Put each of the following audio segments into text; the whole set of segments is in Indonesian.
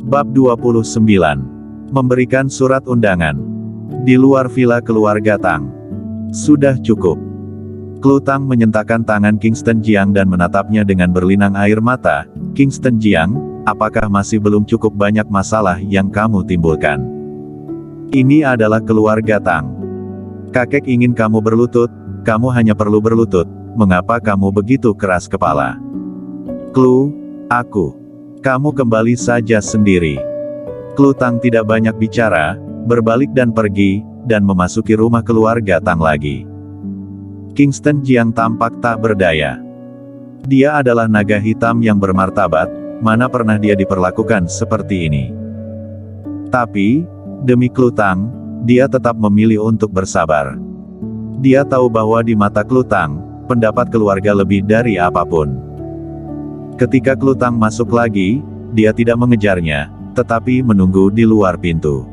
Bab 29. Memberikan surat undangan. Di luar villa keluarga Tang. Sudah cukup. Klu Tang menyentakkan tangan Kingston Jiang dan menatapnya dengan berlinang air mata. Kingston Jiang, apakah masih belum cukup banyak masalah yang kamu timbulkan? Ini adalah keluarga Tang. Kakek ingin kamu berlutut, kamu hanya perlu berlutut. Mengapa kamu begitu keras kepala? Klu, kamu kembali saja sendiri. Klu Tang tidak banyak bicara, berbalik dan pergi, dan memasuki rumah keluarga Tang lagi. Kingston Jiang tampak tak berdaya. Dia adalah naga hitam yang bermartabat, mana pernah dia diperlakukan seperti ini. Tapi, demi Klu Tang, dia tetap memilih untuk bersabar. Dia tahu bahwa di mata Klu Tang, pendapat keluarga lebih dari apapun. Ketika Klu Tang masuk lagi, dia tidak mengejarnya, tetapi menunggu di luar pintu.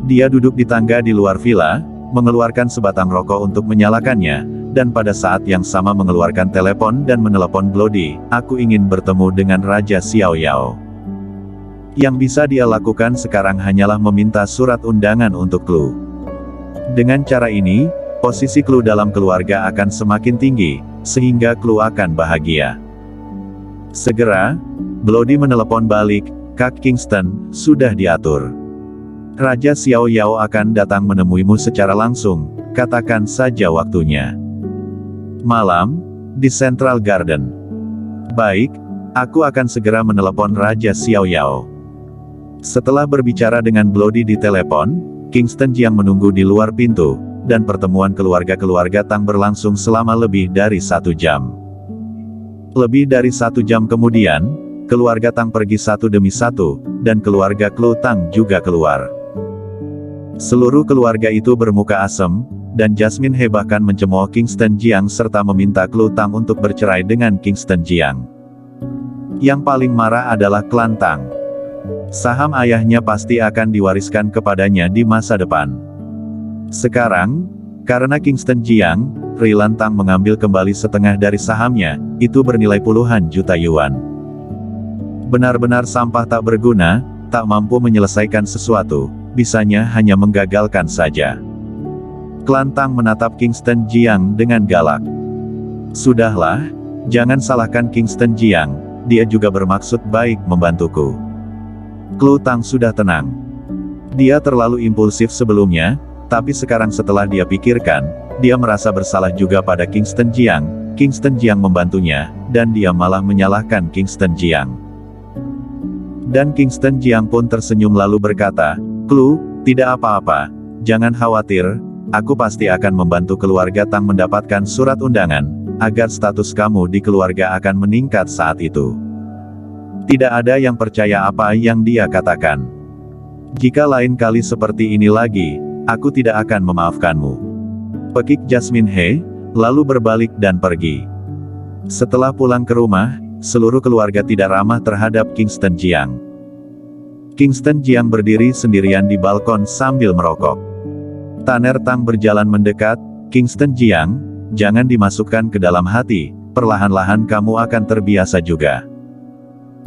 Dia duduk di tangga di luar villa, mengeluarkan sebatang rokok untuk menyalakannya, dan pada saat yang sama mengeluarkan telepon dan menelepon Glody. Aku ingin bertemu dengan Raja Xiao Yao. Yang bisa dia lakukan sekarang hanyalah meminta surat undangan untuk Klu. Dengan cara ini, posisi Klu dalam keluarga akan semakin tinggi, sehingga Klu akan bahagia. Segera, Glody menelepon balik, Kak Kingston, sudah diatur. Raja Xiao Yao akan datang menemuimu secara langsung, katakan saja waktunya. Malam, di Central Garden. Baik, aku akan segera menelepon Raja Xiao Yao. Setelah berbicara dengan Glody di telepon, Kingston Jiang menunggu di luar pintu, dan pertemuan keluarga-keluarga Tang berlangsung selama lebih dari 1 jam. Lebih dari 1 jam kemudian, keluarga Tang pergi satu demi satu, dan keluarga Klu Tang juga keluar. Seluruh keluarga itu bermuka asem, dan Jasmine He bahkan mencemooh Kingston Jiang serta meminta Klu Tang untuk bercerai dengan Kingston Jiang. Yang paling marah adalah klan Tang. Saham ayahnya pasti akan diwariskan kepadanya di masa depan. Sekarang, karena Kingston Jiang, Rilan Tang mengambil kembali setengah dari sahamnya, itu bernilai puluhan juta yuan. Benar-benar sampah tak berguna, tak mampu menyelesaikan sesuatu, bisanya hanya menggagalkan saja. Klan Tang menatap Kingston Jiang dengan galak. Sudahlah, jangan salahkan Kingston Jiang, dia juga bermaksud baik membantuku. Klu Tang sudah tenang. Dia terlalu impulsif sebelumnya, tapi sekarang setelah dia pikirkan, dia merasa bersalah juga pada Kingston Jiang. Kingston Jiang membantunya, dan dia malah menyalahkan Kingston Jiang. Dan Kingston Jiang pun tersenyum lalu berkata, Klu, tidak apa-apa, jangan khawatir, aku pasti akan membantu keluarga Tang mendapatkan surat undangan, agar status kamu di keluarga akan meningkat saat itu. Tidak ada yang percaya apa yang dia katakan. Jika lain kali seperti ini lagi, aku tidak akan memaafkanmu. Pekik Jasmine He, lalu berbalik dan pergi. Setelah pulang ke rumah, seluruh keluarga tidak ramah terhadap Kingston Jiang. Kingston Jiang berdiri sendirian di balkon sambil merokok. Tanner Tang berjalan mendekat, Kingston Jiang, jangan dimasukkan ke dalam hati, perlahan-lahan kamu akan terbiasa juga.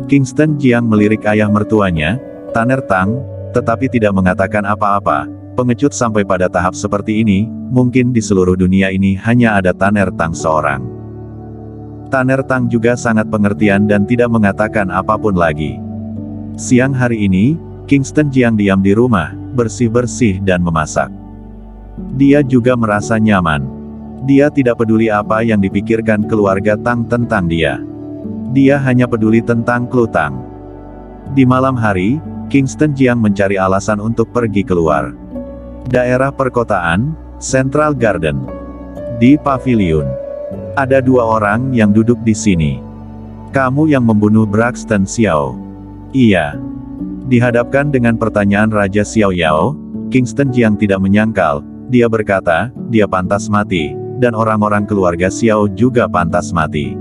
Kingston Jiang melirik ayah mertuanya, Tanner Tang, tetapi tidak mengatakan apa-apa. Pengecut sampai pada tahap seperti ini, mungkin di seluruh dunia ini hanya ada Tanner Tang seorang. Tanner Tang juga sangat pengertian dan tidak mengatakan apapun lagi. Siang hari ini, Kingston Jiang diam di rumah, bersih-bersih dan memasak. Dia juga merasa nyaman. Dia tidak peduli apa yang dipikirkan keluarga Tang tentang dia. Dia hanya peduli tentang Klu Tang. Di malam hari, Kingston Jiang mencari alasan untuk pergi keluar. Daerah perkotaan, Central Garden. Di pavilion. Ada 2 orang yang duduk di sini. Kamu yang membunuh Braxton Xiao? Iya. Dihadapkan dengan pertanyaan Raja Xiao Yao, Kingston Jiang tidak menyangkal. Dia berkata, dia pantas mati, dan orang-orang keluarga Xiao juga pantas mati.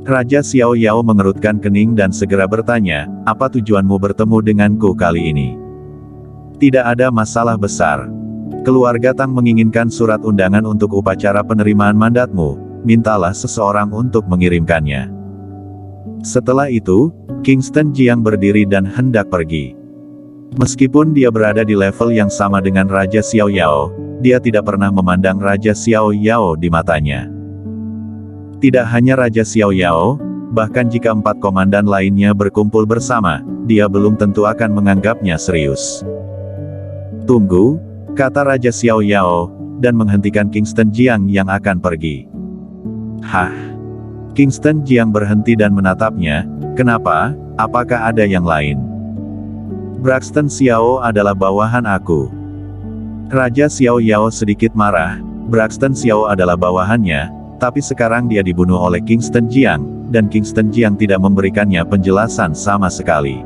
Raja Xiao Yao mengerutkan kening dan segera bertanya, apa tujuanmu bertemu denganku kali ini? Tidak ada masalah besar. Keluarga Tang menginginkan surat undangan untuk upacara penerimaan mandatmu, mintalah seseorang untuk mengirimkannya. Setelah itu, Kingston Jiang berdiri dan hendak pergi. Meskipun dia berada di level yang sama dengan Raja Xiao Yao, dia tidak pernah memandang Raja Xiao Yao di matanya. Tidak hanya Raja Xiao Yao, bahkan jika 4 komandan lainnya berkumpul bersama, dia belum tentu akan menganggapnya serius. Tunggu, kata Raja Xiao Yao, dan menghentikan Kingston Jiang yang akan pergi. Hah? Kingston Jiang berhenti dan menatapnya. Kenapa? Apakah ada yang lain? Braxton Xiao adalah bawahan aku. Raja Xiao Yao sedikit marah. Braxton Xiao adalah bawahannya, tapi sekarang dia dibunuh oleh Kingston Jiang, dan Kingston Jiang tidak memberikannya penjelasan sama sekali.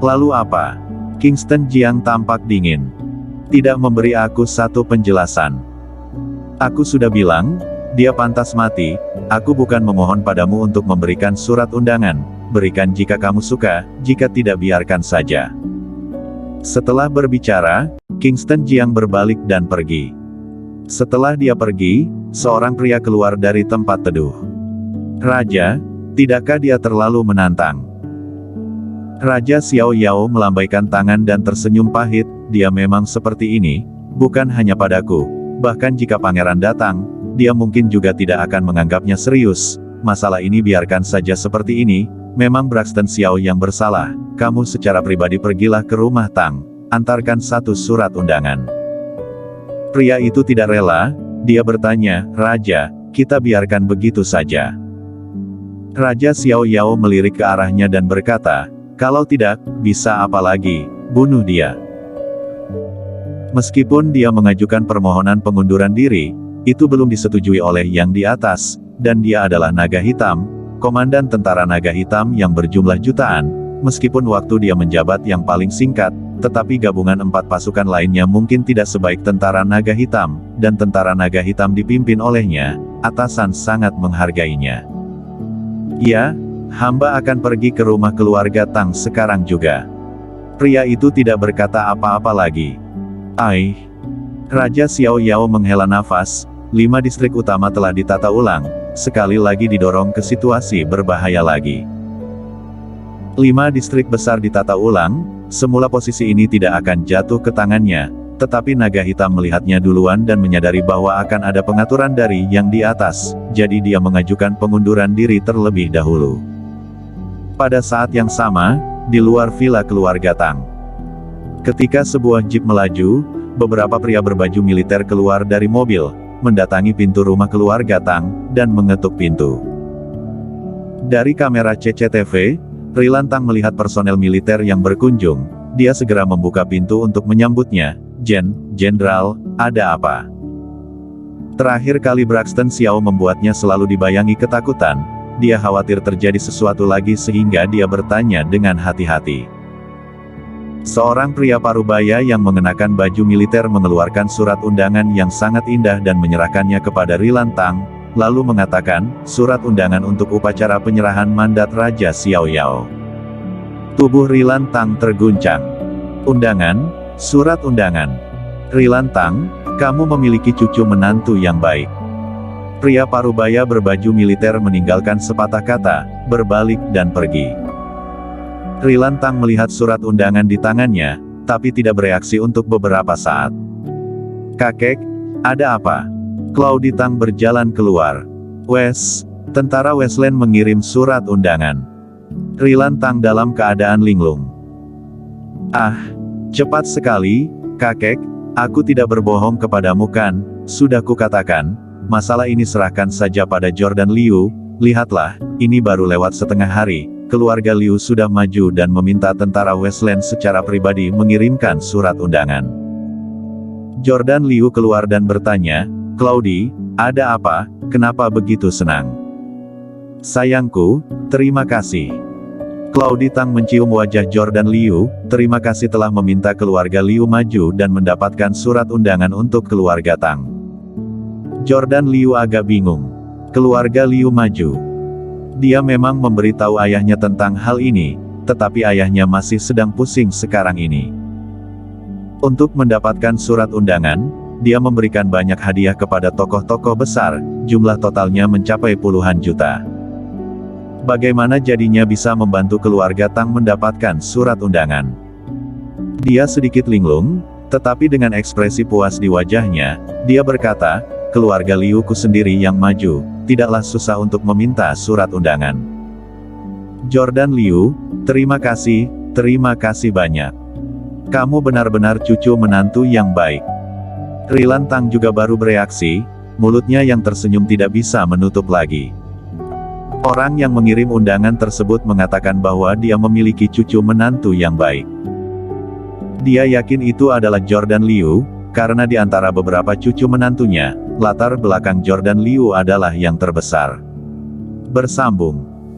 Lalu apa? Kingston Jiang tampak dingin. Tidak memberi aku satu penjelasan. Aku sudah bilang, dia pantas mati. Aku bukan memohon padamu untuk memberikan surat undangan. Berikan jika kamu suka, jika tidak biarkan saja. Setelah berbicara, Kingston Jiang berbalik dan pergi. Setelah dia pergi, seorang pria keluar dari tempat teduh. Raja, tidakkah dia terlalu menantang? Raja Xiao Yao melambaikan tangan dan tersenyum pahit. Dia memang seperti ini, bukan hanya padaku. Bahkan jika pangeran datang, dia mungkin juga tidak akan menganggapnya serius. Masalah ini biarkan saja seperti ini. Memang Braxton Xiao yang bersalah. Kamu secara pribadi pergilah ke rumah Tang. Antarkan satu surat undangan. Pria itu tidak rela. Dia bertanya, Raja, kita biarkan begitu saja. Raja Xiao Yao melirik ke arahnya dan berkata, kalau tidak, bisa apa lagi, bunuh dia. Meskipun dia mengajukan permohonan pengunduran diri, itu belum disetujui oleh yang di atas, dan dia adalah naga hitam, komandan tentara naga hitam yang berjumlah jutaan. Meskipun waktu dia menjabat yang paling singkat, tetapi gabungan 4 pasukan lainnya mungkin tidak sebaik tentara naga hitam, dan tentara naga hitam dipimpin olehnya, atasan sangat menghargainya. Ya, hamba akan pergi ke rumah keluarga Tang sekarang juga. Pria itu tidak berkata apa-apa lagi. Raja Xiao Yao menghela nafas. 5 distrik utama telah ditata ulang, sekali lagi didorong ke situasi berbahaya lagi. 5 distrik besar ditata ulang, semula posisi ini tidak akan jatuh ke tangannya, tetapi naga hitam melihatnya duluan dan menyadari bahwa akan ada pengaturan dari yang di atas, jadi dia mengajukan pengunduran diri terlebih dahulu. Pada saat yang sama, di luar villa keluarga Tang. Ketika sebuah jeep melaju, beberapa pria berbaju militer keluar dari mobil, mendatangi pintu rumah keluarga Tang, dan mengetuk pintu. Dari kamera CCTV, Rilan Tang melihat personel militer yang berkunjung. Dia segera membuka pintu untuk menyambutnya. Jenderal, ada apa? Terakhir kali Braxton Xiao membuatnya selalu dibayangi ketakutan. Dia khawatir terjadi sesuatu lagi sehingga dia bertanya dengan hati-hati. Seorang pria parubaya yang mengenakan baju militer mengeluarkan surat undangan yang sangat indah dan menyerahkannya kepada Rilan Tang, lalu mengatakan, surat undangan untuk upacara penyerahan mandat Raja Xiao Yao. Tubuh Rilan Tang terguncang. Undangan, surat undangan. Rilan Tang, kamu memiliki cucu menantu yang baik. Pria parubaya berbaju militer meninggalkan sepatah kata, berbalik dan pergi. Rilan Tang melihat surat undangan di tangannya, tapi tidak bereaksi untuk beberapa saat. Kakek, ada apa? Claudi Tang berjalan keluar. Tentara Westland mengirim surat undangan. Rilan Tang dalam keadaan linglung. Cepat sekali, kakek, aku tidak berbohong kepadamu kan, sudah kukatakan, masalah ini serahkan saja pada Jordan Liu. Lihatlah, ini baru lewat setengah hari. Keluarga Liu sudah maju dan meminta tentara Westland secara pribadi mengirimkan surat undangan. Jordan Liu keluar dan bertanya, Claudi, ada apa, kenapa begitu senang? Sayangku, terima kasih. Claudi Tang mencium wajah Jordan Liu, terima kasih telah meminta keluarga Liu maju dan mendapatkan surat undangan untuk keluarga Tang. Jordan Liu agak bingung. Keluarga Liu maju. Dia memang memberitahu ayahnya tentang hal ini, tetapi ayahnya masih sedang pusing sekarang ini. Untuk mendapatkan surat undangan, dia memberikan banyak hadiah kepada tokoh-tokoh besar, jumlah totalnya mencapai puluhan juta. Bagaimana jadinya bisa membantu keluarga Tang mendapatkan surat undangan? Dia sedikit linglung, tetapi dengan ekspresi puas di wajahnya, dia berkata, keluarga Liu ku sendiri yang maju, tidaklah susah untuk meminta surat undangan. Jordan Liu, terima kasih banyak. Kamu benar-benar cucu menantu yang baik. Rilan Tang juga baru bereaksi, mulutnya yang tersenyum tidak bisa menutup lagi. Orang yang mengirim undangan tersebut mengatakan bahwa dia memiliki cucu menantu yang baik. Dia yakin itu adalah Jordan Liu, karena di antara beberapa cucu menantunya, latar belakang Jordan Liu adalah yang terbesar. Bersambung.